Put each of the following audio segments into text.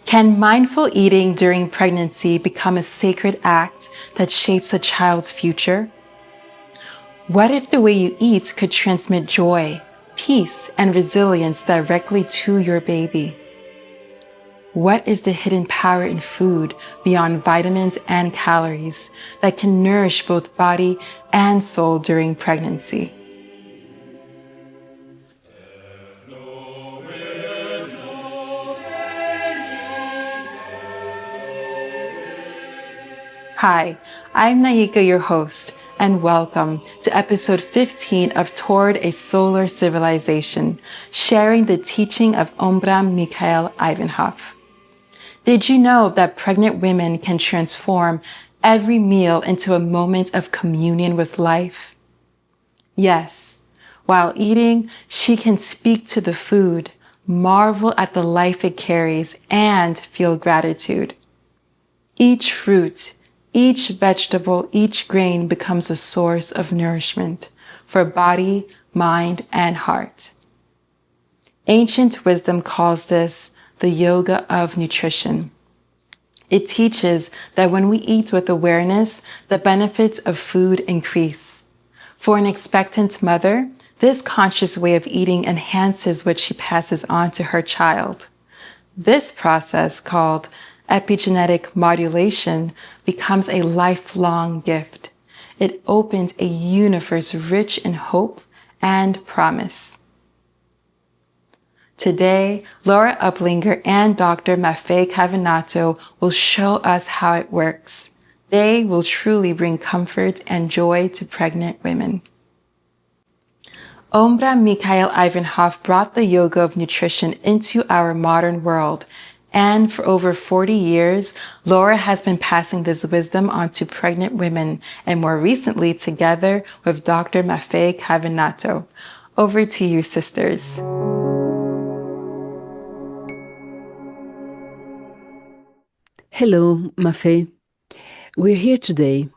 Can mindful eating during pregnancy become a sacred act that shapes a child's future? What if the way you eat could transmit joy, peace, and resilience directly to your baby? What is the hidden power in food beyond vitamins and calories that can nourish both body and soul during pregnancy? Hi, I'm Naika, your host, and welcome to episode 15 of Toward a Solar Civilization, sharing the teaching of Omraam Mikhaël Aïvanhov. Did you know that pregnant women can transform every meal into a moment of communion with life? Yes, while eating, she can speak to the food, marvel at the life it carries, and feel gratitude. Each fruit, each vegetable, each grain becomes a source of nourishment for body, mind, and heart. Ancient wisdom calls this the yoga of nutrition. It teaches that when we eat with awareness, the benefits of food increase. For an expectant mother, this conscious way of eating enhances what she passes on to her child. This process, called epigenetic modulation, becomes a lifelong gift. It opens a universe rich in hope and promise. Today, Laura Uplinger and Dr. Mafe Cavinato will show us how it works. They will truly bring comfort and joy to pregnant women. Omraam Mikhaël Aïvanhov brought the yoga of nutrition into our modern world, and for over 40 years, Laura has been passing this wisdom on to pregnant women, and more recently together with Dr. Mafe Cavinato. Over to you, sisters. Hello, Mafe. We're here today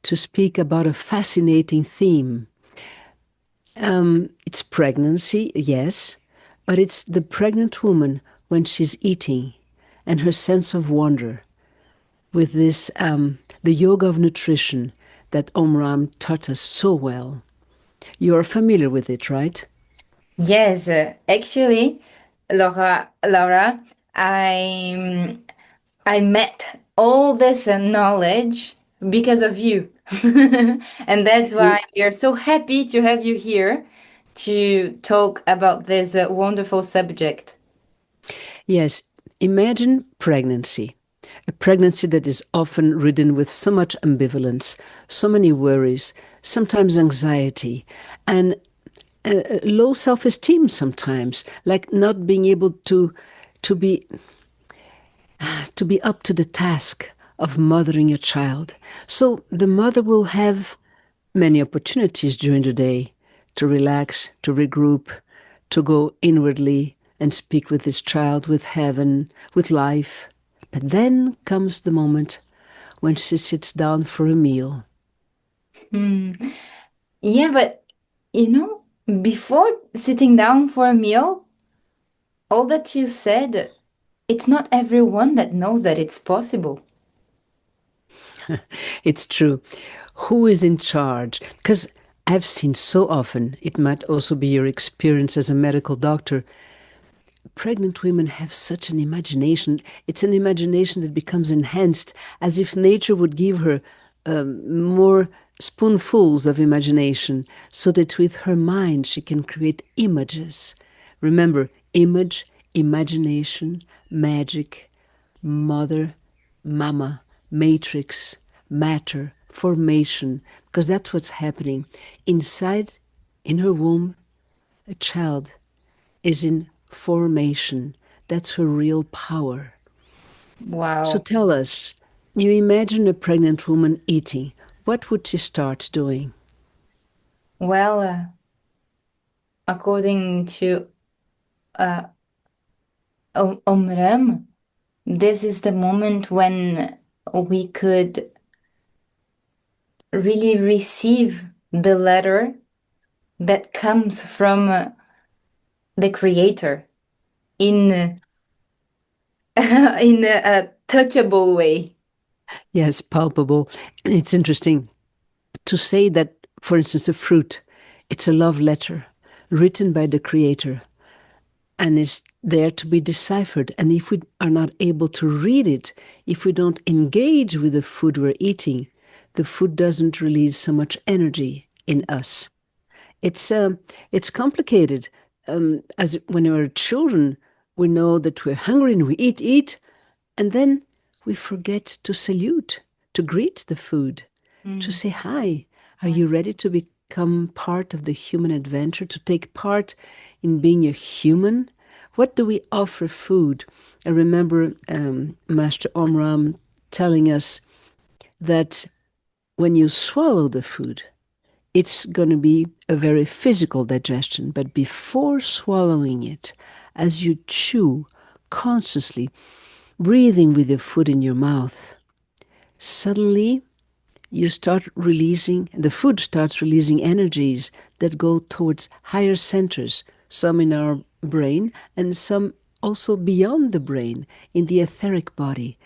to speak about a fascinating theme. It's pregnancy, yes, but it's the pregnant woman when she's eating and her sense of wonder with this, the yoga of nutrition that Omraam taught us so well. You're familiar with it, right? Yes, actually, Laura, I met all this knowledge because of you. And that's why we are so happy to have you here to talk about this wonderful subject. Yes, imagine pregnancy. A pregnancy that is often ridden with so much ambivalence, so many worries, sometimes anxiety, and low self-esteem sometimes, like not being able to be up to the task of mothering your child. So the mother will have many opportunities during the day to relax, to regroup, to go inwardly and speak with this child, with heaven, with life. But then comes the moment when she sits down for a meal. Yeah, but before sitting down for a meal, all that you said, it's not everyone that knows that it's possible. It's true. Who is in charge? Because I've seen so often, it might also be your experience as a medical doctor, pregnant women have such an imagination. It's an imagination that becomes enhanced as if nature would give her more spoonfuls of imagination so that with her mind she can create images. Remember, image, imagination, magic, mother, mama, matrix, matter, formation, because that's what's happening. Inside, in her womb, a child is in formation. That's her real power. Wow. So tell us, you imagine a pregnant woman eating. What would she start doing? Well, according to Omraam, this is the moment when we could really receive the letter that comes from the Creator in in a touchable way. Yes, palpable. It's interesting to say that, for instance, a fruit, it's a love letter written by the Creator and is there to be deciphered. And if we are not able to read it, if we don't engage with the food we're eating, the food doesn't release so much energy in us. It's complicated. As when we're children, we know that we're hungry and we eat, and then we forget to salute, to greet the food, to say hi. Are you ready to become part of the human adventure, to take part in being a human? What do we offer food? I remember Master Omraam telling us that when you swallow the food, it's going to be a very physical digestion. But before swallowing it, as you chew consciously, breathing with the food in your mouth, suddenly you start releasing, the food starts releasing energies that go towards higher centers, some in our brain and some also beyond the brain, in the etheric body.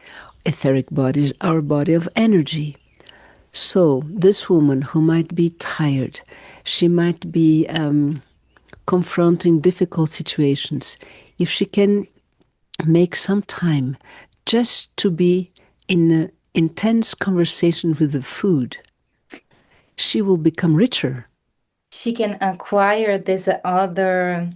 Etheric body is our body of energy. So this woman who might be tired, she might be confronting difficult situations, if she can make some time just to be in an intense conversation with the food, she will become richer. She can acquire this other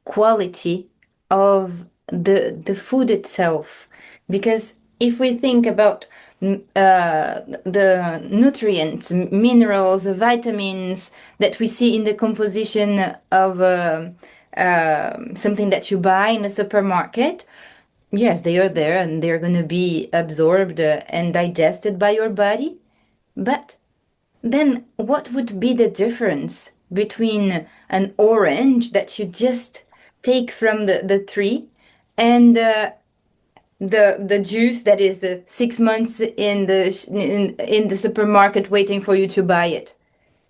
quality of the food itself, because if we think about the nutrients, minerals, vitamins that we see in the composition of something that you buy in a supermarket, yes, they are there and they're going to be absorbed and digested by your body. But then what would be the difference between an orange that you just take from the tree and the juice that is 6 months in the supermarket waiting for you to buy it?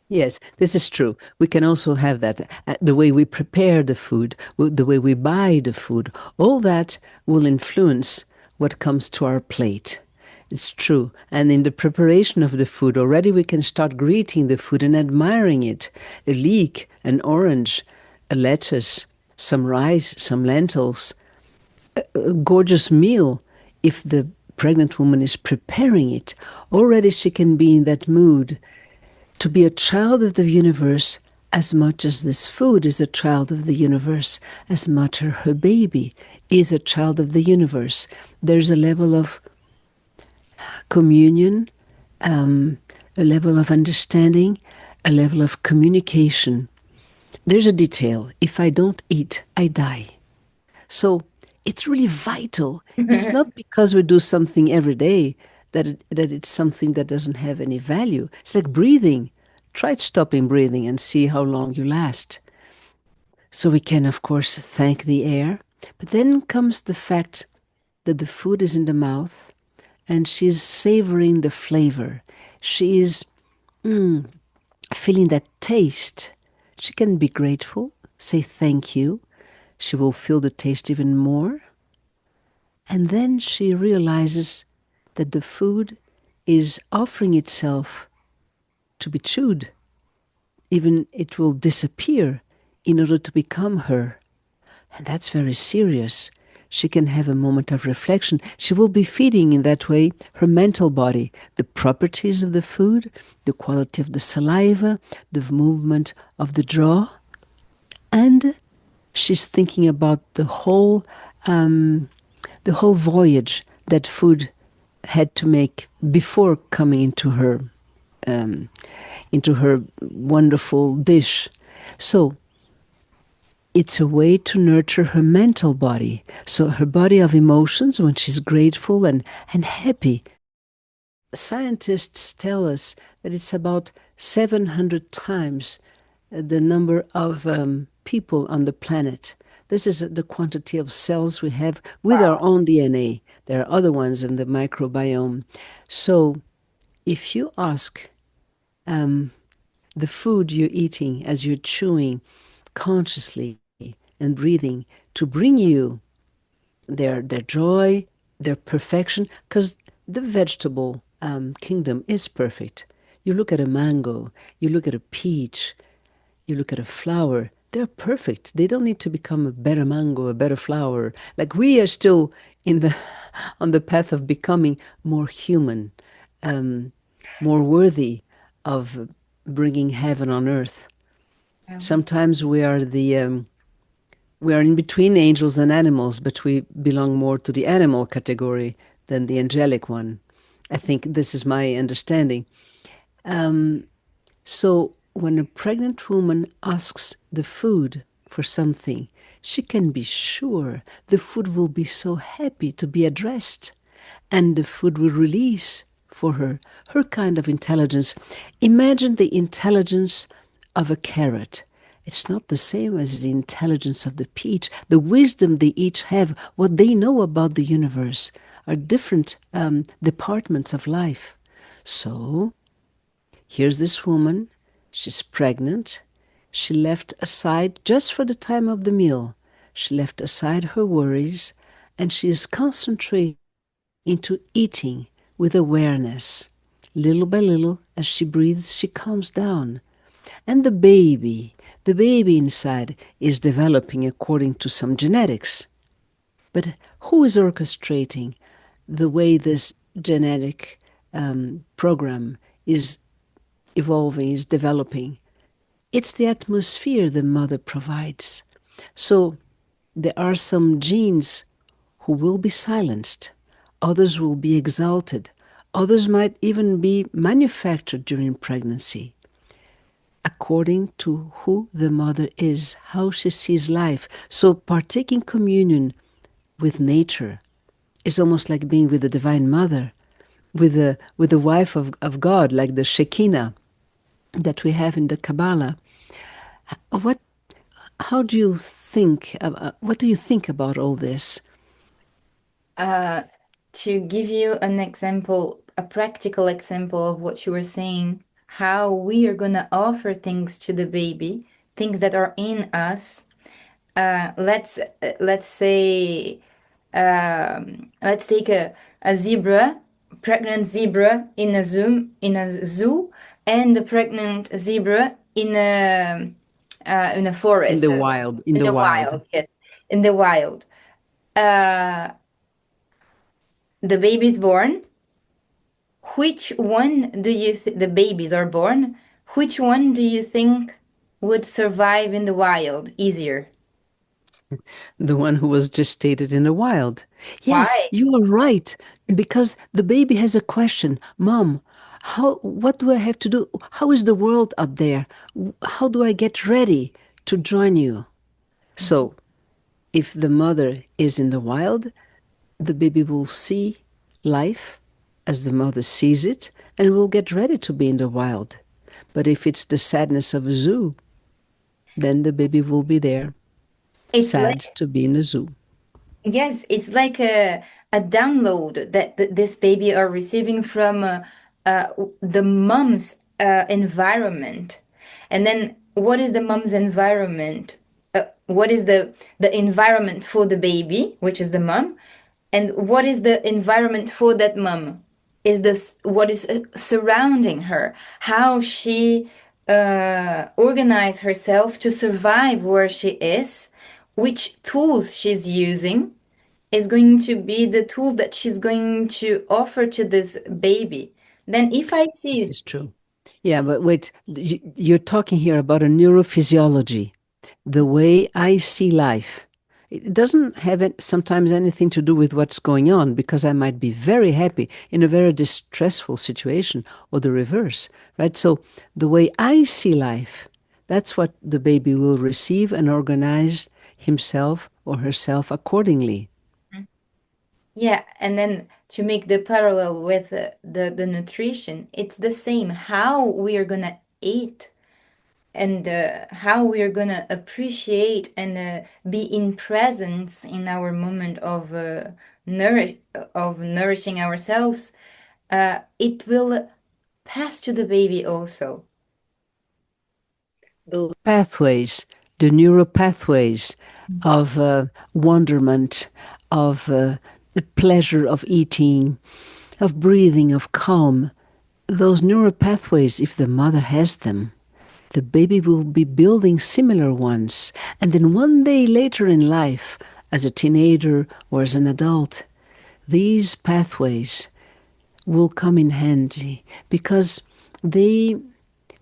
Yes, this is true. We can also have that. The way we prepare the food, the way we buy the food, all that will influence what comes to our plate. It's true. And in the preparation of the food, already we can start greeting the food and admiring it. A leek, an orange, a lettuce, some rice, some lentils, a gorgeous meal. If the pregnant woman is preparing it, already she can be in that mood to be a child of the universe as much as this food is a child of the universe, as much as her baby is a child of the universe. There's a level of communion, a level of understanding, a level of communication. There's a detail. If I don't eat, I die. So it's really vital. It's not because we do something every day that it's something that doesn't have any value. It's like breathing. Try stopping breathing and see how long you last. So we can, of course, thank the air. But then comes the fact that the food is in the mouth and she's savoring the flavor. She is feeling that taste. She can be grateful, say thank you. She will feel the taste even more. And then she realizes that the food is offering itself to be chewed. Even it will disappear in order to become her. And that's very serious. She can have a moment of reflection. She will be feeding in that way her mental body, the properties of the food, the quality of the saliva, the movement of the jaw. And she's thinking about the whole voyage that food had to make before coming into her wonderful dish. So it's a way to nurture her mental body. So her body of emotions, when she's grateful and happy. Scientists tell us that it's about 700 times the number of people on the planet. This is the quantity of cells we have with our own DNA. There are other ones in the microbiome. So if you ask the food you're eating as you're chewing consciously and breathing to bring you their joy, their perfection, because the vegetable kingdom is perfect. You look at a mango, you look at a peach, you look at a flower, they're perfect. They don't need to become a better mango, a better flower. Like we are still in the on the path of becoming more human, um, more worthy of bringing heaven on earth. Sometimes we are in between angels and animals, but we belong more to the animal category than the angelic one. I think this is my understanding. So when a pregnant woman asks the food for something, she can be sure the food will be so happy to be addressed, and the food will release for her kind of intelligence. Imagine the intelligence of a carrot. It's not the same as the intelligence of the peach. The wisdom they each have, what they know about the universe, are different departments of life. So here's this woman, she's pregnant. She left aside, just for the time of the meal, she left aside her worries, and she is concentrating into eating with awareness. Little by little, as she breathes, she calms down. And the baby inside is developing according to some genetics. But who is orchestrating the way this genetic program is evolving, is developing? It's the atmosphere the mother provides. So there are some genes who will be silenced, others will be exalted, others might even be manufactured during pregnancy, according to who the mother is, how she sees life. So partaking communion with nature is almost like being with the Divine Mother, with the wife of God, like the Shekinah that we have in the Kabbalah. What How do you think? What do you think about all this? To give you an example, a practical example of what you were saying, how we are going to offer things to the baby, things that are in us. Let's say let's take a zebra, pregnant zebra in a zoo, and a pregnant zebra in a In forest, the wild, in in the the wild. wild. Yes, in the wild. Uh, the baby's born. Which one do you the babies are born? Which one do you think would survive in the wild easier? The one who was gestated in the wild. Yes, Why? you are right. Because the baby has a question. Mom, what do I have to do? How is the world out there? How do I get ready to join you? So, if the mother is in the wild, the baby will see life as the mother sees it and will get ready to be in the wild. But if it's the sadness of a zoo, then the baby will be there, It's sad like to be in a zoo. yes, it's like a download that this baby are receiving from the mom's environment. And then what is the mom's environment? What is the environment for the baby, which is the mom? And what is the environment for that mom? Is this what is surrounding her? How she organize herself to survive where she is? Which tools she's using is going to be the tools that she's going to offer to this baby. Then if I This see is true. Yeah, but wait, you're talking here about a neurophysiology, the way I see life. It doesn't have sometimes anything to do with what's going on, because I might be very happy in a very distressful situation, or the reverse, right? So the way I see life, that's what the baby will receive and organize himself or herself accordingly. yeah, and then to make the parallel with the nutrition, it's the same. How we are gonna eat and how we are gonna appreciate and be in presence in our moment of nourishing ourselves, it will pass to the baby also. Those pathways, the neural pathways of wonderment, of the pleasure of eating, of breathing, of calm. Those neural pathways, if the mother has them, the baby will be building similar ones. And then one day later in life, as a teenager or as an adult, these pathways will come in handy because they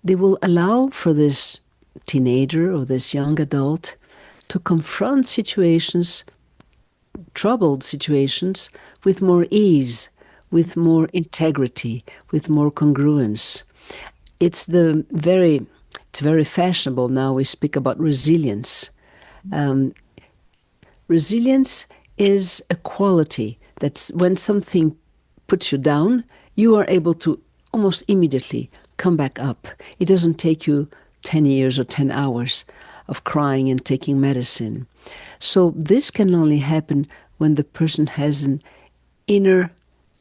will allow for this teenager or this young adult to confront situations, troubled situations, with more ease, with more integrity, with more congruence. It's very fashionable now. We speak about resilience. Resilience is a quality that's when something puts you down, you are able to almost immediately come back up. It doesn't take you 10 years or 10 hours of crying and taking medicine. So this can only happen when the person has an inner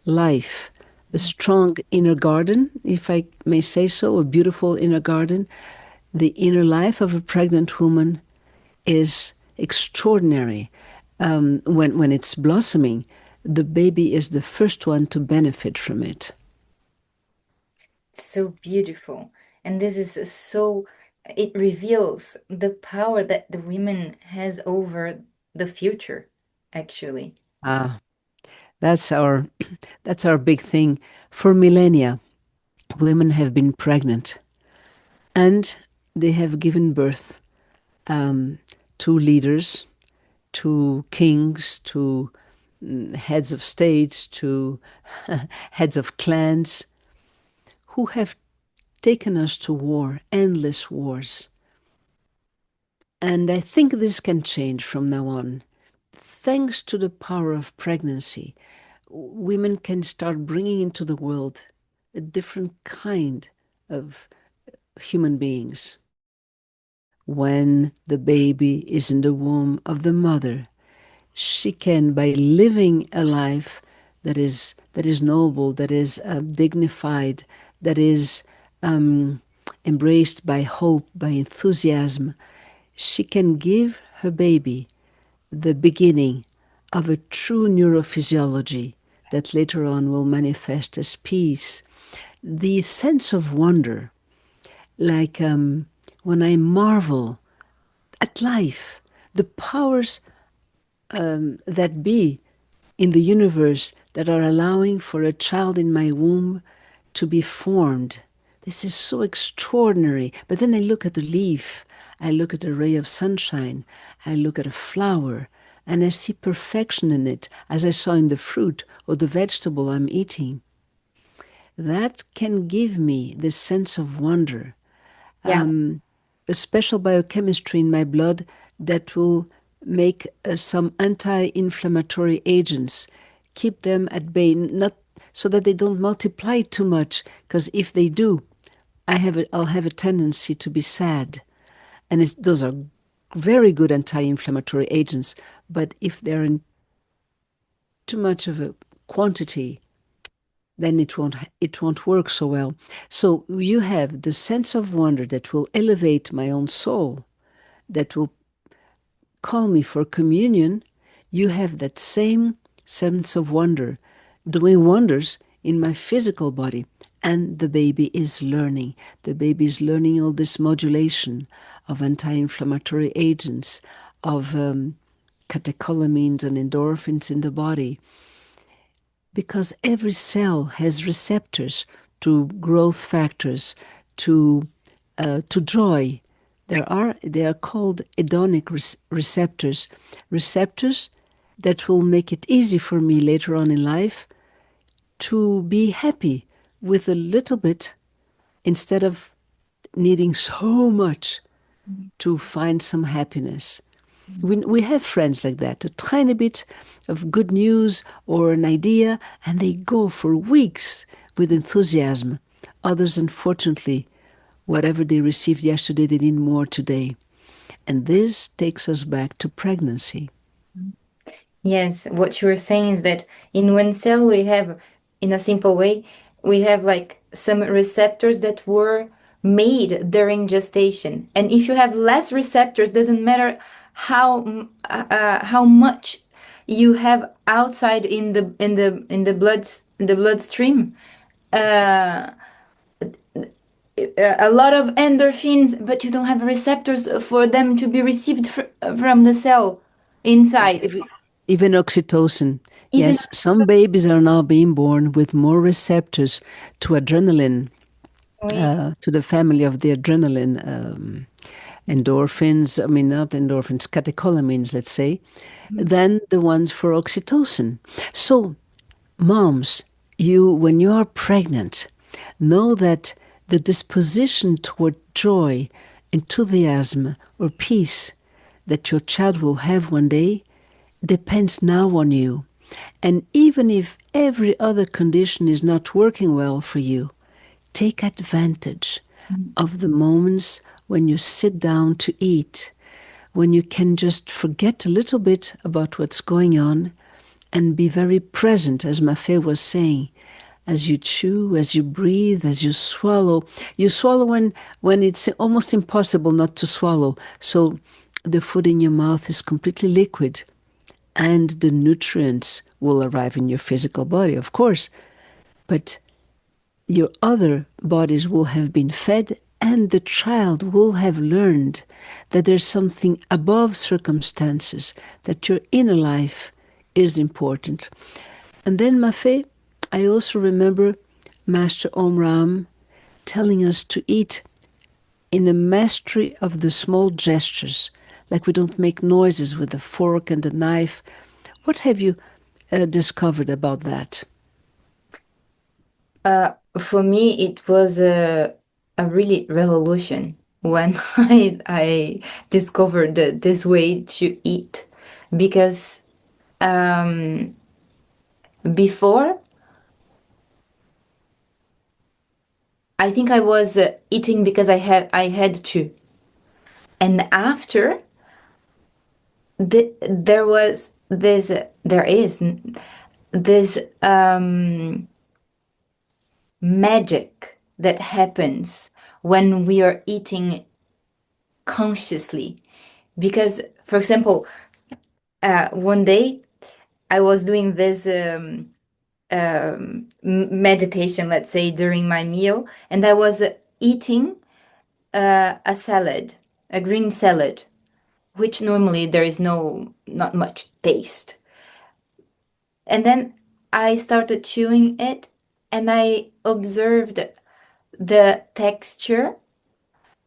life, a strong inner garden, if I may say so, a beautiful inner garden. The inner life of a pregnant woman is extraordinary. When it's blossoming, the baby is the first one to benefit from it. So beautiful. And this is so, it reveals the power that the women has over the future, actually. Ah, that's our that's our big thing. For millennia, women have been pregnant and they have given birth to leaders, to kings, to heads of states, to heads of clans, who have taken us to war, endless wars. And I think this can change from now on. Thanks to the power of pregnancy, women can start bringing into the world a different kind of human beings. When the baby is in the womb of the mother, she can, by living a life that is noble, that is dignified, that is embraced by hope, by enthusiasm, she can give her baby the beginning of a true neurophysiology that later on will manifest as peace. The sense of wonder, like when I marvel at life, the powers that be in the universe that are allowing for a child in my womb to be formed. This is so extraordinary. But then I look at a leaf, I look at a ray of sunshine, I look at a flower, and I see perfection in it, as I saw in the fruit or the vegetable I'm eating. That can give me this sense of wonder, Yeah. a special biochemistry in my blood that will make some anti-inflammatory agents, keep them at bay, not so that they don't multiply too much, because if they do, I'll have a tendency to be sad. And those are very good anti-inflammatory agents, but if they're in too much of a quantity, then it won't work so well. So you have the sense of wonder that will elevate my own soul, that will call me for communion. You have that same sense of wonder doing wonders in my physical body. And the baby is learning. The baby is learning all this modulation of anti-inflammatory agents, of catecholamines and endorphins in the body. Because every cell has receptors to growth factors, to joy. They are called hedonic receptors, receptors that will make it easy for me later on in life to be happy with a little bit instead of needing so much to find some happiness. We have friends like that, a tiny bit of good news or an idea, and they go for weeks with enthusiasm. Others, unfortunately, whatever they received yesterday, they need more today. And this takes us back to pregnancy. Yes, what you were saying is that in one cell we have, in a simple way, we have like some receptors that were made during gestation. And if you have less receptors, doesn't matter how much you have outside in the bloodstream uh, a lot of endorphins, but you don't have receptors for them to be received from the cell inside. Even oxytocin. Even Yes, some babies are now being born with more receptors to adrenaline, oui. to the family of the adrenaline endorphins, I mean, not endorphins, catecholamines, let's say, than the ones for oxytocin. So, moms, when you are pregnant, know that the disposition toward joy, enthusiasm, or peace that your child will have one day depends now on you. And even if every other condition is not working well for you, take advantage of the moments when you sit down to eat, when you can just forget a little bit about what's going on and be very present, as Mafe was saying, as you chew, as you breathe, as you swallow. You swallow when it's almost impossible not to swallow. So the food in your mouth is completely liquid, and the nutrients will arrive in your physical body, of course. But your other bodies will have been fed, and the child will have learned that there's something above circumstances, that your inner life is important. And then, Mafe, I also remember Master Omraam telling us to eat in a mastery of the small gestures, like we don't make noises with the fork and the knife. What have you discovered about that? For me, it was a really revolution when I discovered this way to eat, because before I think I was eating because I had to, and after there was this there is this magic that happens when we are eating consciously. Because, for example, one day I was doing this meditation, let's say, during my meal, and I was eating a salad, a green salad, which normally there is not much taste. And then I started chewing it, and I observed the texture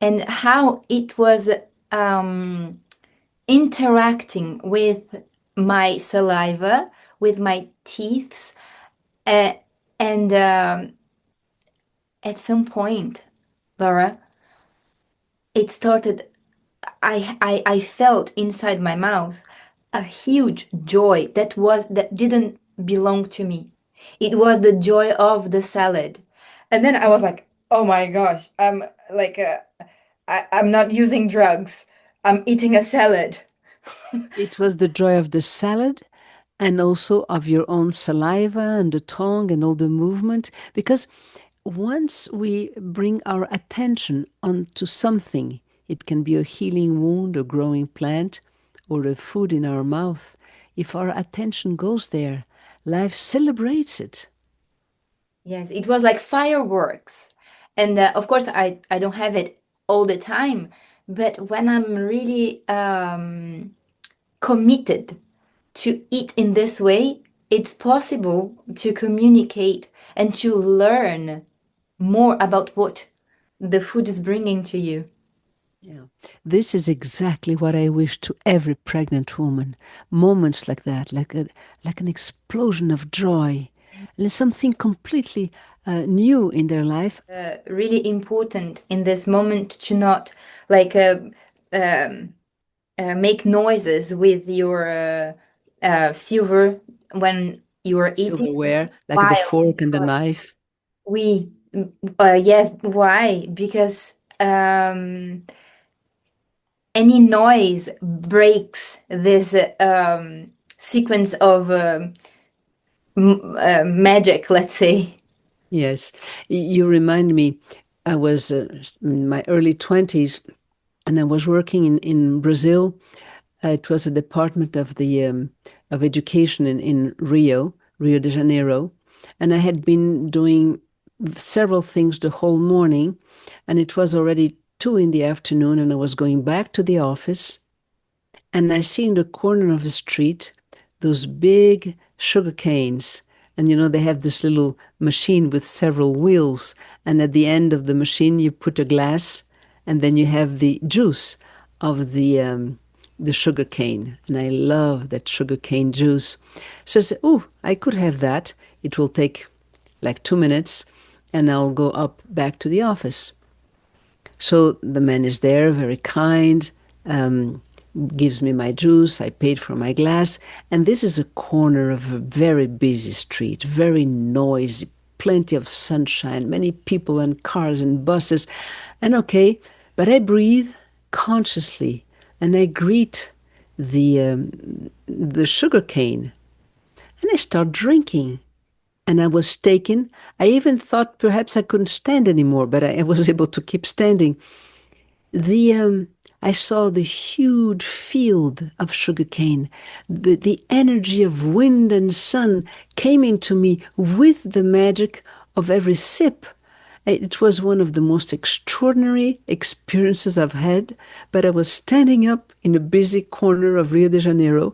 and how it was interacting with my saliva, with my teeth, uh, and at some point, Laura, it started. I felt inside my mouth a huge joy that didn't belong to me. It was the joy of the salad, and then I was like, "Oh my gosh, I'm like I'm not using drugs. I'm eating a salad." It was the joy of the salad and also of your own saliva and the tongue and all the movement. Because once we bring our attention onto something, it can be a healing wound, a growing plant, or a food in our mouth. If our attention goes there, life celebrates it. Yes, it was like fireworks. And of course, I don't have it all the time, but when I'm really committed to eat in this way, it's possible to communicate and to learn more about what the food is bringing to you. Yeah. This is exactly what I wish to every pregnant woman. Moments like that, like an explosion of joy, and something completely new in their life. Really important in this moment to not like um, make noises with your silver when you are eating. Silverware, like the While fork and the knife. we, yes, why? Because any noise breaks this sequence of magic, let's say. Yes, you remind me. I was in my early 20s and I was working in Brazil It was a department of the of education in Rio de Janeiro, and I had been doing several things the whole morning, and it was already 2 in the afternoon, and I was going back to the office, and I see in the corner of the street those big sugar canes. And they have this little machine with several wheels. And at the end of the machine, you put a glass, and then you have the juice of the sugar cane. And I love that sugar cane juice. So I said, oh, I could have that. It will take like 2 minutes, and I'll go up back to the office. So the man is there, very kind, gives me my juice. I paid for my glass. And this is a corner of a very busy street, very noisy, plenty of sunshine, many people and cars and buses. And okay, but I breathe consciously and I greet the sugar cane and I start drinking. And I was taken. I even thought perhaps I couldn't stand anymore, but I was able to keep standing. I saw the huge field of sugarcane. The energy of wind and sun came into me with the magic of every sip. It was one of the most extraordinary experiences I've had, but I was standing up in a busy corner of Rio de Janeiro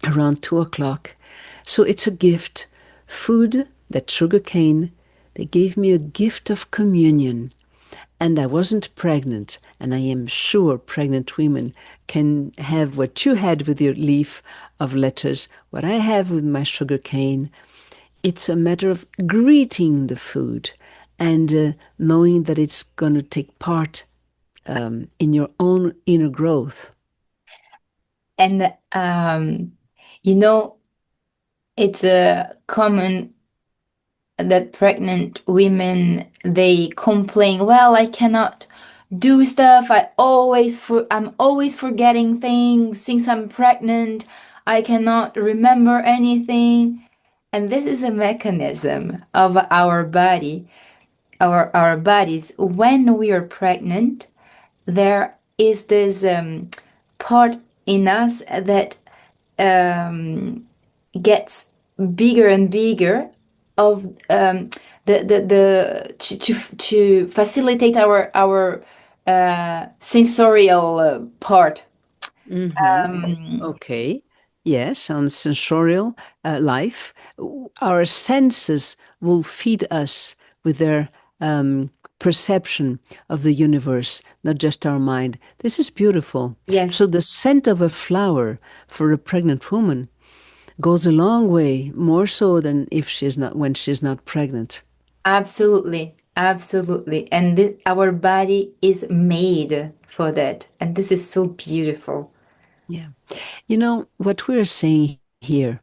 around 2 o'clock. So it's a gift. Food, that sugar cane, they gave me a gift of communion. And I wasn't pregnant, and I am sure pregnant women can have what you had with your leaf of lettuce, what I have with my sugar cane. It's a matter of greeting the food and knowing that it's going to take part in your own inner growth. And you know, it's a common that pregnant women they complain, well, I cannot do stuff. I'm always forgetting things since I'm pregnant. I cannot remember anything. And this is a mechanism of our body, our bodies. When we are pregnant, there is this part in us that gets bigger and bigger of the to facilitate our sensorial part. Okay. Yes, on sensorial life, our senses will feed us with their perception of the universe, not just our mind. This is beautiful. Yes, So the scent of a flower for a pregnant woman goes a long way, more so than if she's not when she's not pregnant. absolutely, absolutely. And our body is made for that, and this is so beautiful. Yeah. What we're saying here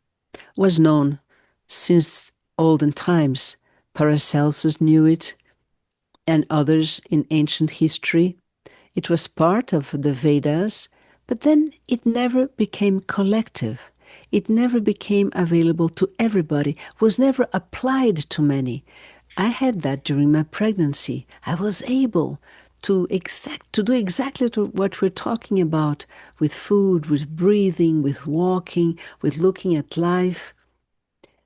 was known since olden times. Paracelsus knew it, and others in ancient history. It was part of the Vedas, but then it never became collective. It never became available to everybody, was never applied to many. I had that during my pregnancy. I was able to do exactly what we're talking about with food, with breathing, with walking, with looking at life.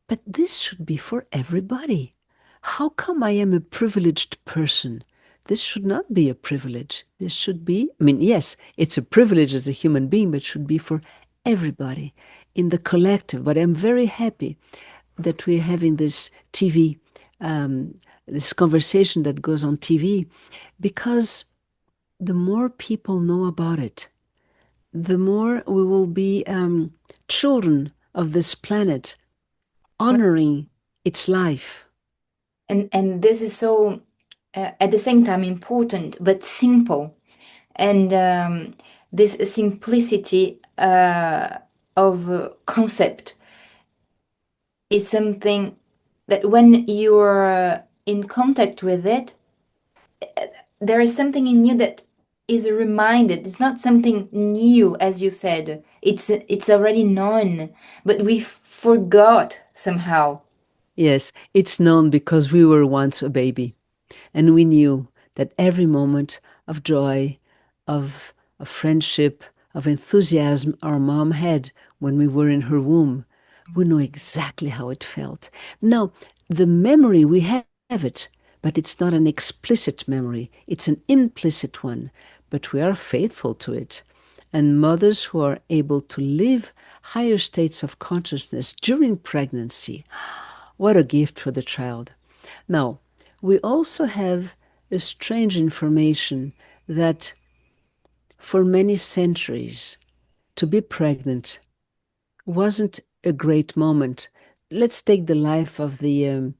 But this should be for everybody. How come I am a privileged person? This should not be a privilege. This should be, yes, it's a privilege as a human being, but it should be for everybody in the collective. But I'm very happy that we're having this TV, this conversation that goes on TV, because the more people know about it, the more we will be children of this planet, honoring its life. And this is so at the same time important but simple. And this simplicity of concept is something that when you're in contact with it, there is something in you that is reminded. It's not something new, as you said. It's already known, but we forgot somehow. Yes, it's known because we were once a baby, and we knew that every moment of joy, of friendship, of enthusiasm our mom had when we were in her womb. We know exactly how it felt. Now, the memory, we have it, but it's not an explicit memory. It's an implicit one, but we are faithful to it. And mothers who are able to live higher states of consciousness during pregnancy, what a gift for the child. Now, we also have a strange information that for many centuries, to be pregnant wasn't a great moment. Let's take the life of those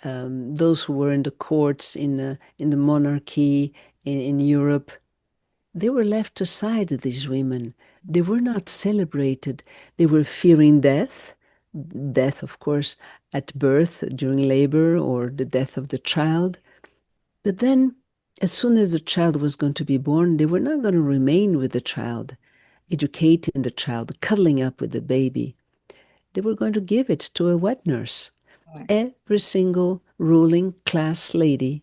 who were in the courts in the monarchy in Europe. They were left aside, these women. They were not celebrated. They were fearing death. Death, of course, at birth, during labor, or the death of the child. But then, as soon as the child was going to be born, they were not going to remain with the child, educating the child, cuddling up with the baby. They were going to give it to a wet nurse. Every single ruling class lady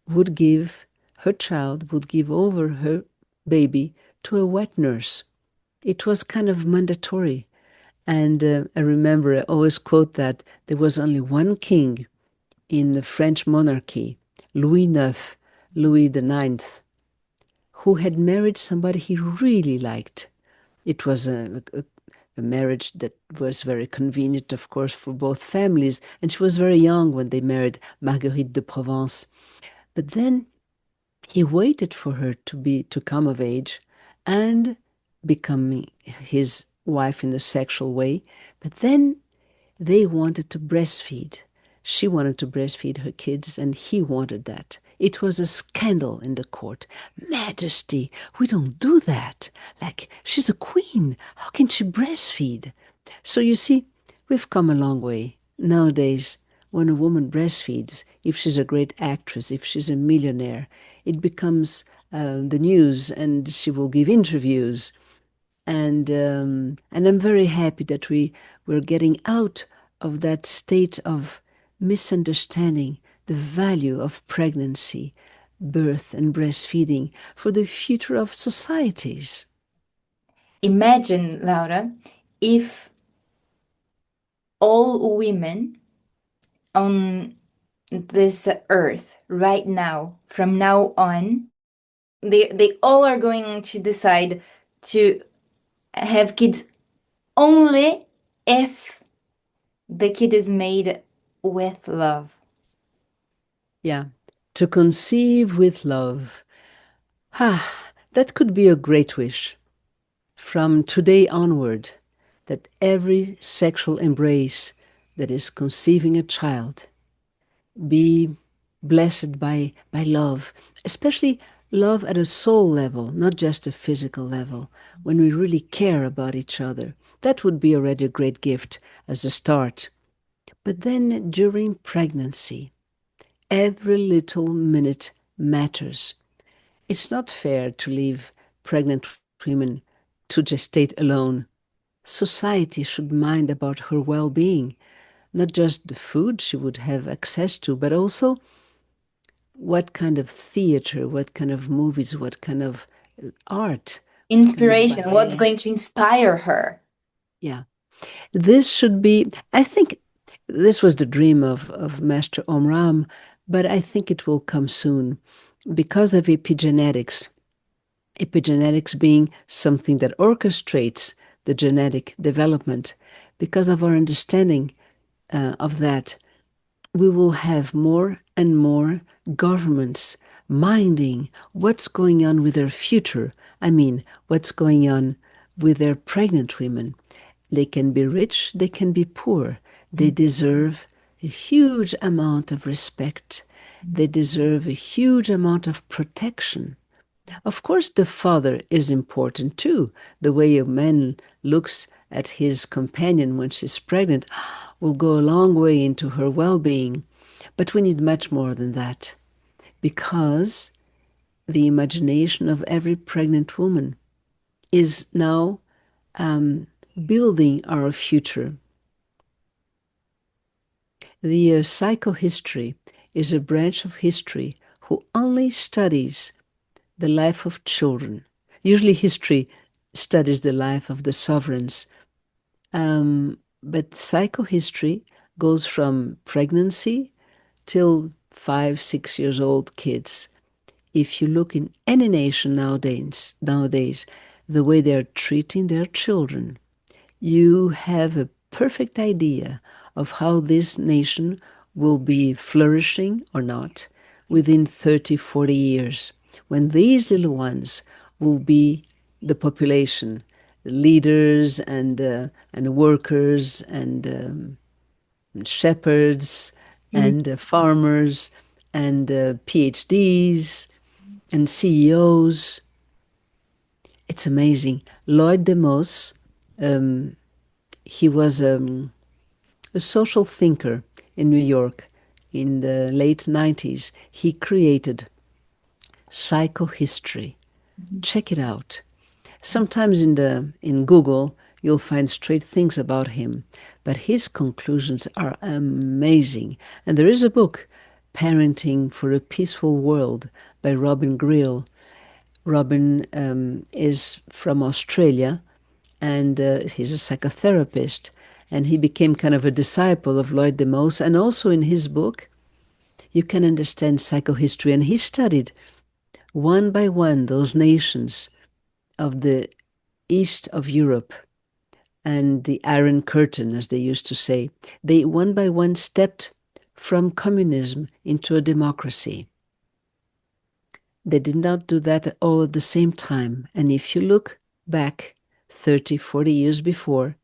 would give her child, would give over her baby to a wet nurse. It was kind of mandatory. And I remember, I always quote that there was only one king in the French monarchy, Louis IX, Louis IX, who had married somebody he really liked. It was a marriage that was very convenient, of course, for both families. And she was very young when they married Marguerite de Provence. But then he waited for her to come of age and become his wife in the sexual way. But then they wanted to breastfeed. She wanted to breastfeed her kids, and he wanted that. It was a scandal in the court. Majesty, we don't do that. Like, she's a queen. How can she breastfeed? So you see, we've come a long way. Nowadays, when a woman breastfeeds, if she's a great actress, if she's a millionaire, it becomes the news, and she will give interviews. And I'm very happy that we're getting out of that state of misunderstanding the value of pregnancy, birth, and breastfeeding for the future of societies. Imagine, Laura, if all women on this earth right now, from now on, they all are going to decide to have kids only if the kid is made with love. Yeah, to conceive with love. That could be a great wish. From today onward, that every sexual embrace that is conceiving a child be blessed by love, especially love at a soul level, not just a physical level, when we really care about each other. That would be already a great gift as a start. But then during pregnancy, every little minute matters. It's not fair to leave pregnant women to gestate alone. Society should mind about her well-being, not just the food she would have access to, but also what kind of theater, what kind of movies, what kind of art, Inspiration, what's going to inspire her? Yeah. This should be, I think this was the dream of Master Omraam, but I think it will come soon because of epigenetics. Epigenetics being something that orchestrates the genetic development. Because of our understanding of that, we will have more and more governments minding what's going on with their future. I mean, what's going on with their pregnant women. They can be rich, they can be poor. They deserve a huge amount of respect. They deserve a huge amount of protection. Of course, the father is important too. The way a man looks at his companion when she's pregnant will go a long way into her well-being. But we need much more than that, because the imagination of every pregnant woman is now building our future. The psychohistory is a branch of history who only studies the life of children. Usually history studies the life of the sovereigns. But psychohistory goes from pregnancy till 5, 6 years old kids. If you look in any nation nowadays, the way they're treating their children, you have a perfect idea of how this nation will be flourishing or not within 30, 40 years, when these little ones will be the population, the leaders and workers and shepherds and farmers and PhDs and CEOs. It's amazing. Lloyd DeMose, he was a social thinker in New York in the late 90s. He created psychohistory. Check it out. Sometimes in Google, you'll find straight things about him, but his conclusions are amazing. And there is a book, Parenting for a Peaceful World, by Robin Grill. Robin is from Australia, and he's a psychotherapist, and he became kind of a disciple of Lloyd DeMose. And also in his book, you can understand psychohistory. And he studied one by one those nations of the east of Europe and the Iron Curtain, as they used to say. They one by one stepped from communism into a democracy. They did not do that all at the same time. And if you look back 30, 40 years before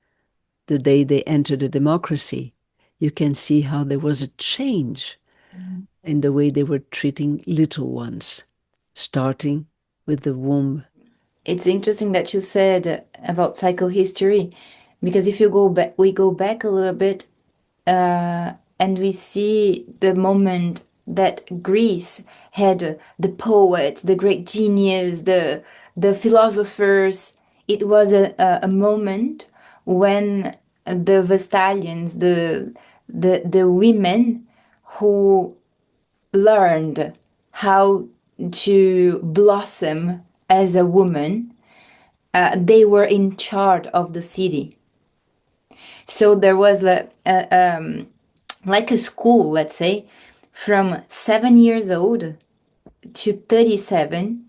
the day they entered a democracy, you can see how there was a change in the way they were treating little ones, starting with the womb. It's interesting that you said about psychohistory, because if you go back, we go back a little bit, and we see the moment that Greece had the poets, the great genius, the philosophers. It was a moment when the Vestalians, the women who learned how to blossom as a woman, they were in charge of the city. So there was like a school, let's say, from 7 years old to 37,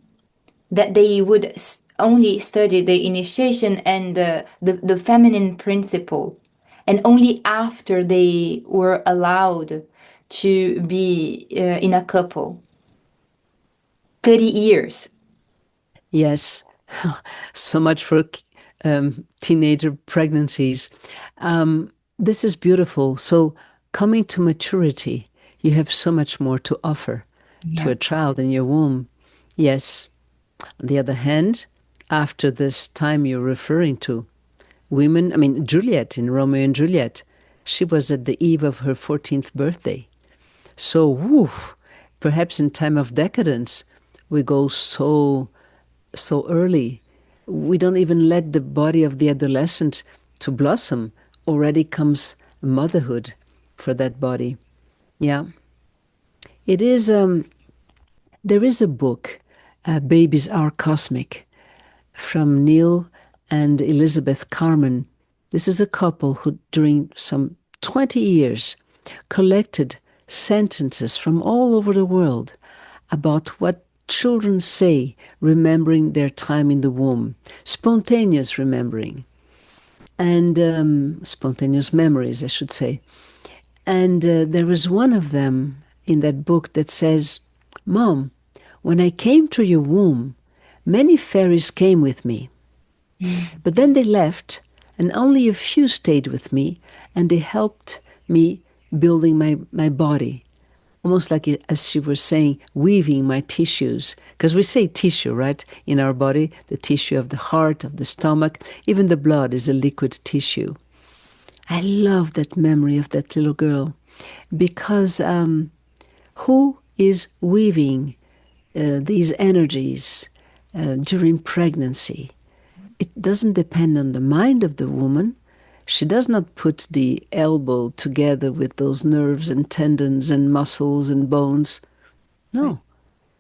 that they would only study the initiation and the feminine principle. And only after they were allowed to be in a couple. 30 years. Yes, so much for teenager pregnancies. This is beautiful. So coming to maturity, you have so much more to offer to a child in your womb. Yes. On the other hand, after this time you're referring to, women, I mean, Juliet in Romeo and Juliet, she was at the eve of her 14th birthday. So, perhaps in time of decadence, we go so early. We don't even let the body of the adolescent to blossom. Already comes motherhood for that body. Yeah. It is, there is a book, Babies Are Cosmic, from Neil and Elizabeth Carmen. This is a couple who, during some 20 years, collected sentences from all over the world about what children say, remembering their time in the womb, spontaneous remembering, and spontaneous memories, I should say. And there was one of them in that book that says, "Mom, when I came to your womb, many fairies came with me, but then they left, and only a few stayed with me, and they helped me building my body." Almost like, as she was saying, weaving my tissues. Because we say tissue, right? In our body, the tissue of the heart, of the stomach, even the blood is a liquid tissue. I love that memory of that little girl, because who is weaving these energies during pregnancy? It doesn't depend on the mind of the woman. She does not put the elbow together with those nerves and tendons and muscles and bones. No,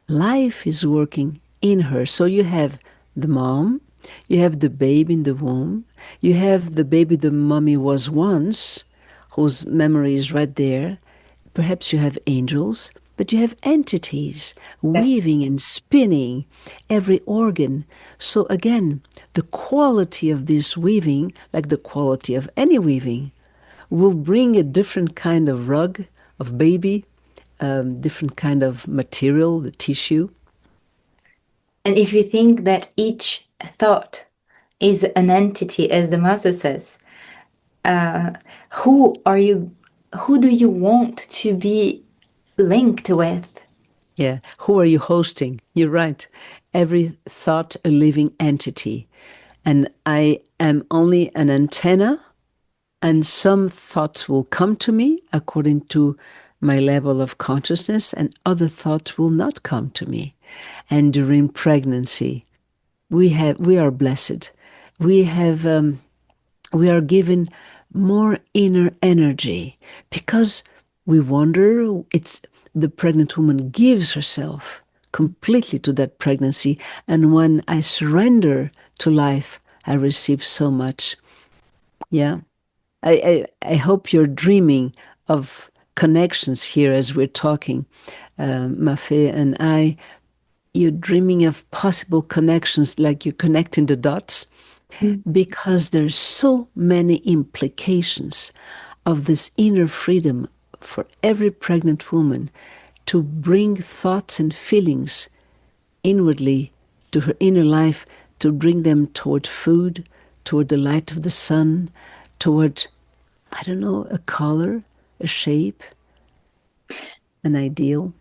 life is working in her. So you have the mom, You have the baby in the womb. You have the baby the mommy was once, whose memory is right there. Perhaps you have angels, but you have entities weaving and spinning every organ. So again, the quality of this weaving, like the quality of any weaving, will bring a different kind of rug, of baby, different kind of material, the tissue. And if you think that each thought is an entity, as the master says, who are you? Who do you want to be linked with? Yeah. Who are you hosting? You're right. Every thought a living entity. And I am only an antenna, and some thoughts will come to me according to my level of consciousness, and other thoughts will not come to me. And during pregnancy, we are blessed. We are given more inner energy because we wonder. It's the pregnant woman gives herself completely to that pregnancy, and when I surrender to life, I receive so much. Yeah, I hope you're dreaming of connections here as we're talking, Mafe and I. You're dreaming of possible connections, like you're connecting the dots, because there's so many implications of this inner freedom for every pregnant woman to bring thoughts and feelings inwardly to her inner life, to bring them toward food, toward the light of the sun, toward, I don't know, a color, a shape, an ideal.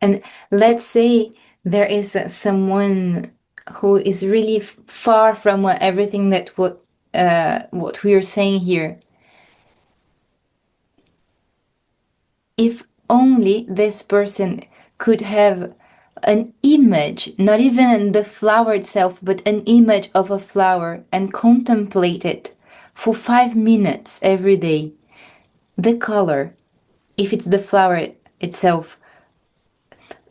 And let's say there is someone who is really far from everything that what we are saying here. If only this person could have an image, not even the flower itself, but an image of a flower, and contemplate it for 5 minutes every day. The color, if it's the flower itself,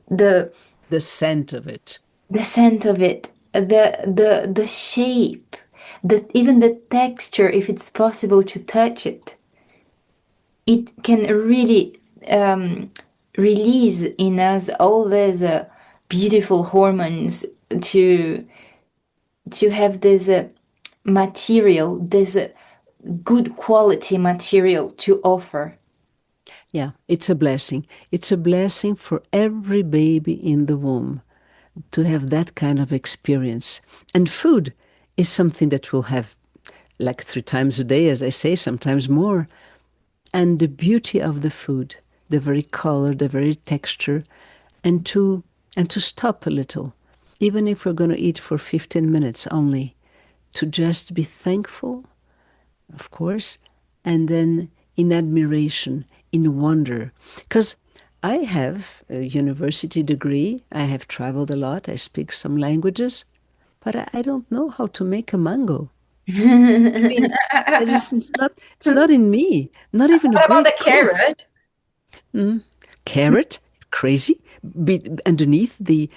the scent of it. the scent of it, the shape, even the texture, if it's possible to touch it, it can really release in us all these beautiful hormones to have this material, this good quality material to offer. Yeah, it's a blessing. It's a blessing for every baby in the womb to have that kind of experience. And food is something that we'll have like 3 times a day, as I say, sometimes more. And the beauty of the food, the very color, the very texture, and to stop a little, even if we're going to eat for 15 minutes only, to just be thankful, of course, and then in admiration, in wonder. Because I have a university degree, I have traveled a lot, I speak some languages, but I don't know how to make a mango. I mean, it's not in me. Not even a What about great the cook. carrot? Carrot, crazy, underneath the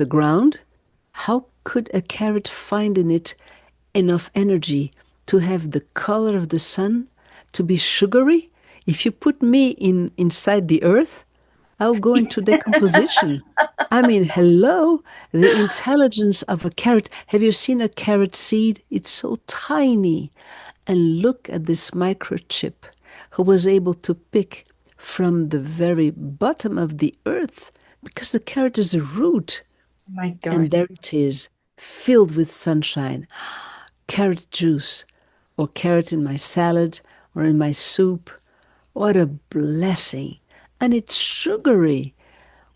ground. How could a carrot find in it enough energy to have the color of the sun, to be sugary? If you put me inside the earth, I'll go into decomposition. I mean, hello, the intelligence of a carrot. Have you seen a carrot seed? It's so tiny. And look at this microchip who was able to pick from the very bottom of the earth, because the carrot is a root. Oh my God. And there it is, filled with sunshine. Carrot juice, or carrot in my salad, or in my soup. What a blessing. And it's sugary.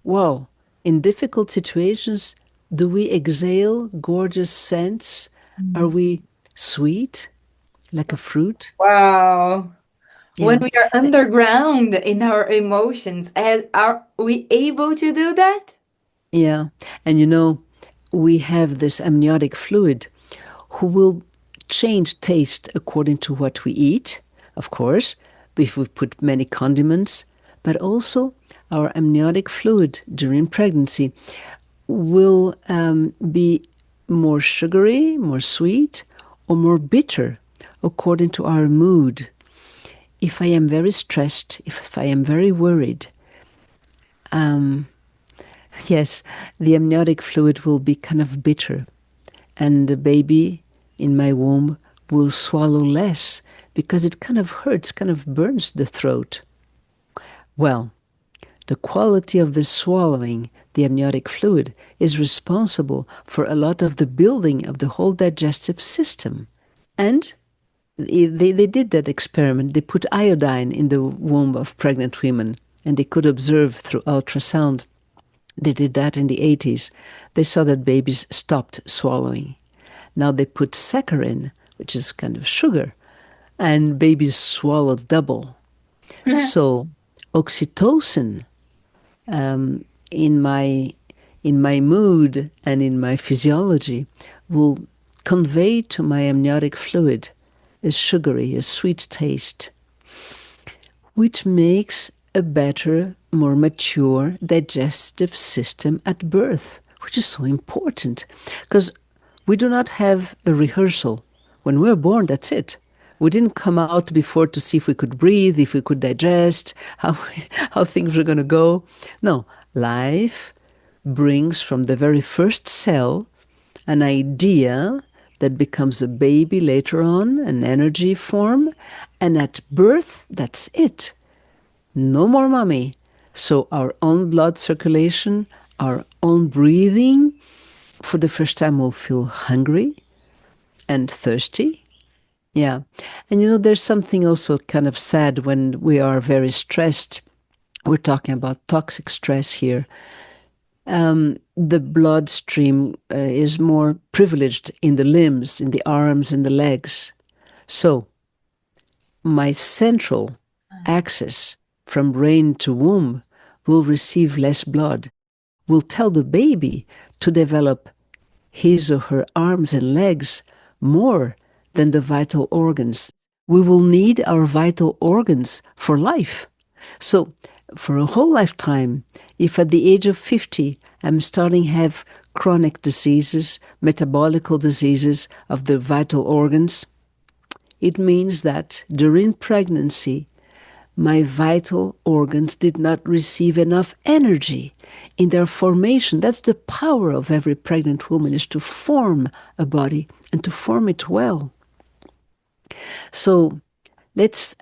Wow. In difficult situations, do we exhale gorgeous scents? Are we sweet, like a fruit? Wow. When Yeah. we are underground in our emotions, are we able to do that? Yeah. And you know, we have this amniotic fluid who will change taste according to what we eat, of course, if we put many condiments, but also our amniotic fluid during pregnancy will be more sugary, more sweet, or more bitter, according to our mood. If I am very stressed, if I am very worried, yes, the amniotic fluid will be kind of bitter, and the baby in my womb will swallow less because it kind of hurts, kind of burns the throat. Well, the quality of the swallowing, the amniotic fluid, is responsible for a lot of the building of the whole digestive system. And they did that experiment. They put iodine in the womb of pregnant women, and they could observe through ultrasound. They did that in the 80s. They saw that babies stopped swallowing. Now they put saccharin, which is kind of sugar, and babies swallow double. So oxytocin, in my mood and in my physiology, will convey to my amniotic fluid a sugary, a sweet taste, which makes a better, more mature digestive system at birth, which is so important, because we do not have a rehearsal. When we're born, that's it. We didn't come out before to see if we could breathe, if we could digest, how things were going to go. No, life brings from the very first cell an idea that becomes a baby later on, an energy form, and at birth, that's it. No more mommy. So our own blood circulation, our own breathing, for the first time we'll feel hungry and thirsty. Yeah. And there's something also kind of sad when we are very stressed. We're talking about toxic stress here. The bloodstream is more privileged in the limbs, in the arms and the legs. So my central axis from brain to womb will receive less blood, will tell the baby to develop his or her arms and legs more than the vital organs. We will need our vital organs for life. So for a whole lifetime, if at the age of 50 I'm starting to have chronic diseases, metabolical diseases of the vital organs, it means that during pregnancy, my vital organs did not receive enough energy in their formation. That's the power of every pregnant woman, is to form a body and to form it well. So let's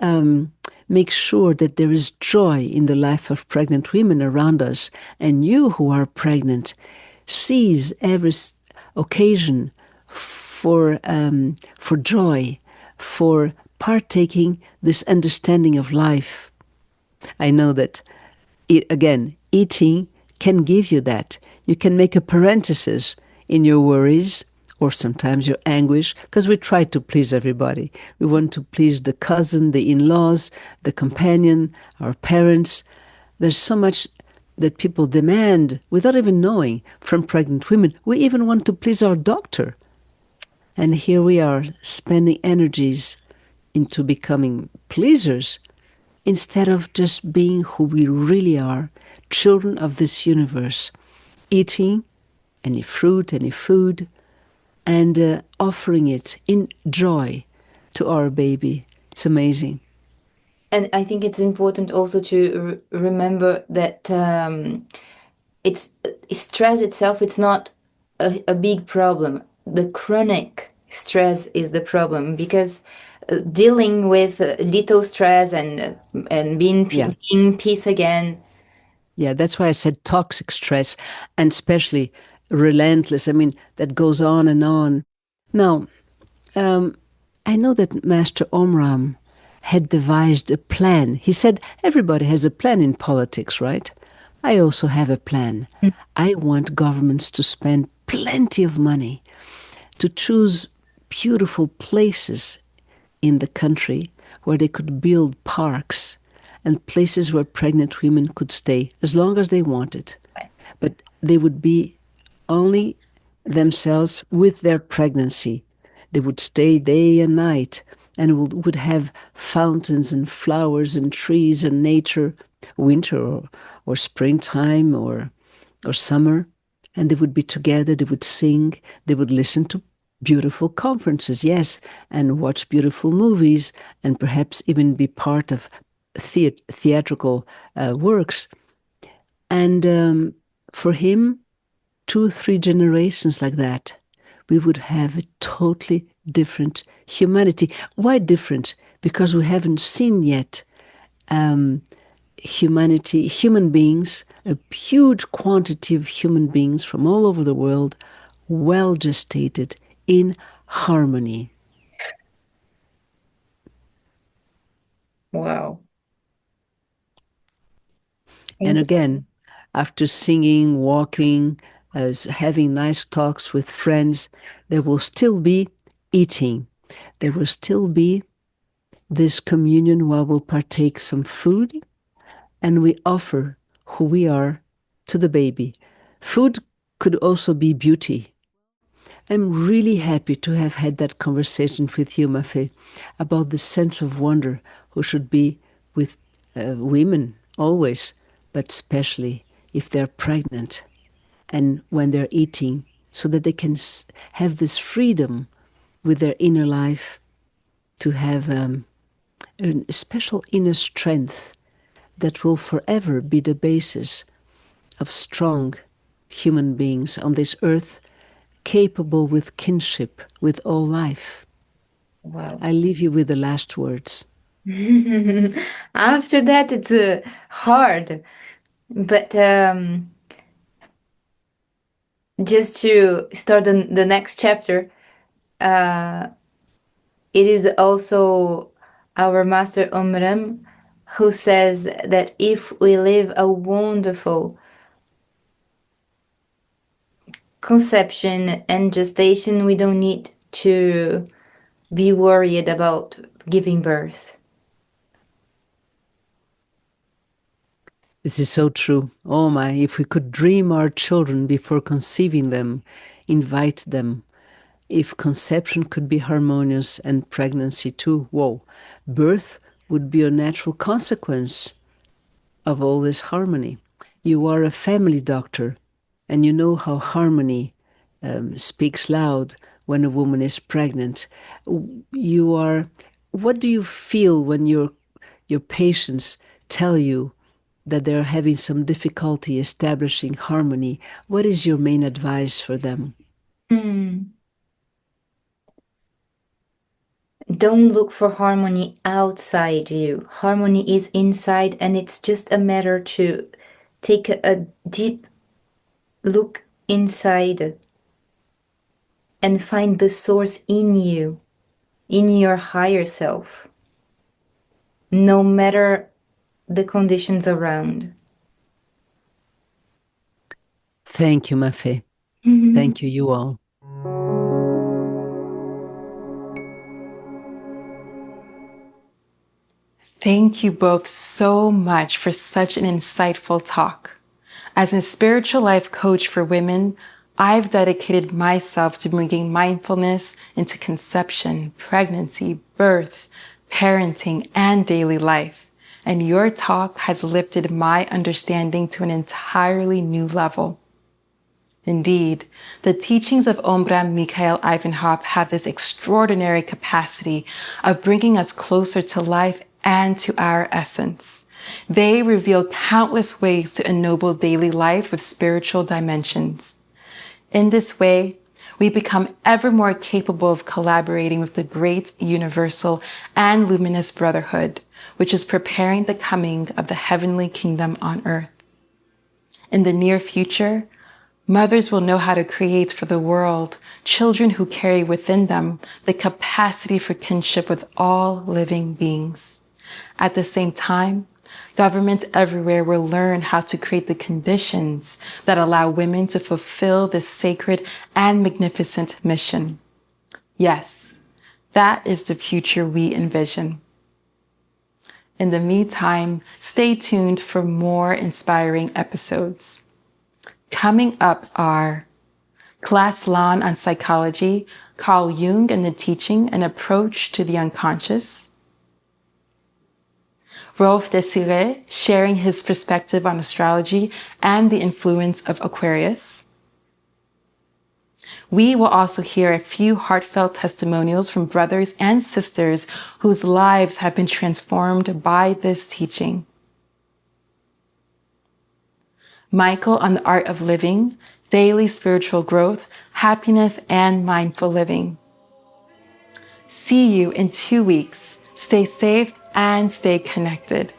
make sure that there is joy in the life of pregnant women around us. And you who are pregnant, seize every occasion for joy, for partaking this understanding of life. I know that, eating can give you that. You can make a parenthesis in your worries or sometimes your anguish, because we try to please everybody. We want to please the cousin, the in-laws, the companion, our parents. There's so much that people demand without even knowing from pregnant women. We even want to please our doctor. And here we are spending energies into becoming pleasers instead of just being who we really are, children of this universe, eating any fruit, any food, and offering it in joy to our baby. It's amazing. And I think it's important also to remember that it's stress itself, it's not a big problem. The chronic stress is the problem, because dealing with little stress and being in peace again. Yeah, that's why I said toxic stress, and especially relentless. I mean, that goes on and on. Now, I know that Master Omraam had devised a plan. He said, everybody has a plan in politics, right? I also have a plan. I want governments to spend plenty of money to choose beautiful places in the country where they could build parks and places where pregnant women could stay as long as they wanted. But they would be only themselves with their pregnancy. They would stay day and night and would have fountains and flowers and trees and nature, winter or springtime or summer. and they would be together, they would sing, they would listen to beautiful conferences, yes, and watch beautiful movies, and perhaps even be part of theatrical works. And for him, 2-3 generations like that, we would have a totally different humanity. Why different? Because we haven't seen yet humanity, human beings, a huge quantity of human beings from all over the world, well gestated in harmony. Wow. And again, after singing, walking, having nice talks with friends, there will still be eating. There will still be this communion while we'll partake some food and we offer who we are to the baby. Food could also be beauty. I'm really happy to have had that conversation with you, Mafe, about the sense of wonder who should be with women always, but especially if they're pregnant and when they're eating, so that they can have this freedom with their inner life to have a special inner strength that will forever be the basis of strong human beings on this earth, capable with kinship with all life. Wow. I leave you with the last words. After that, it's hard, but just to start the next chapter, it is also our master Omraam who says that if we live a wonderful conception and gestation, we don't need to be worried about giving birth. This is so true. Oh my, if we could dream our children before conceiving them, invite them. If conception could be harmonious and pregnancy too, whoa, birth would be a natural consequence of all this harmony. You are a family doctor, and you know how harmony speaks loud when a woman is pregnant. You are. What do you feel when your patients tell you that they're having some difficulty establishing harmony? What is your main advice for them? Don't look for harmony outside you. Harmony is inside, and it's just a matter to take a deep look inside and find the source in you, in your higher self, no matter the conditions around. Thank you, Mafe. Thank you, you all. Thank you both so much for such an insightful talk. As a spiritual life coach for women, I've dedicated myself to bringing mindfulness into conception, pregnancy, birth, parenting, and daily life. And your talk has lifted my understanding to an entirely new level. Indeed, the teachings of Omraam Mikhaël Aïvanhov have this extraordinary capacity of bringing us closer to life and to our essence. They reveal countless ways to ennoble daily life with spiritual dimensions. In this way, we become ever more capable of collaborating with the great universal and luminous brotherhood, which is preparing the coming of the heavenly kingdom on earth. In the near future, mothers will know how to create for the world children who carry within them the capacity for kinship with all living beings. At the same time, governments everywhere will learn how to create the conditions that allow women to fulfill this sacred and magnificent mission. Yes, that is the future we envision. In the meantime, stay tuned for more inspiring episodes. Coming up are Class Lawn on Psychology, Carl Jung and the Teaching, An Approach to the Unconscious. Rolf Desiree sharing his perspective on astrology and the influence of Aquarius. We will also hear a few heartfelt testimonials from brothers and sisters whose lives have been transformed by this teaching. Michael on the art of living, daily spiritual growth, happiness, and mindful living. See you in 2 weeks. Stay safe and stay connected.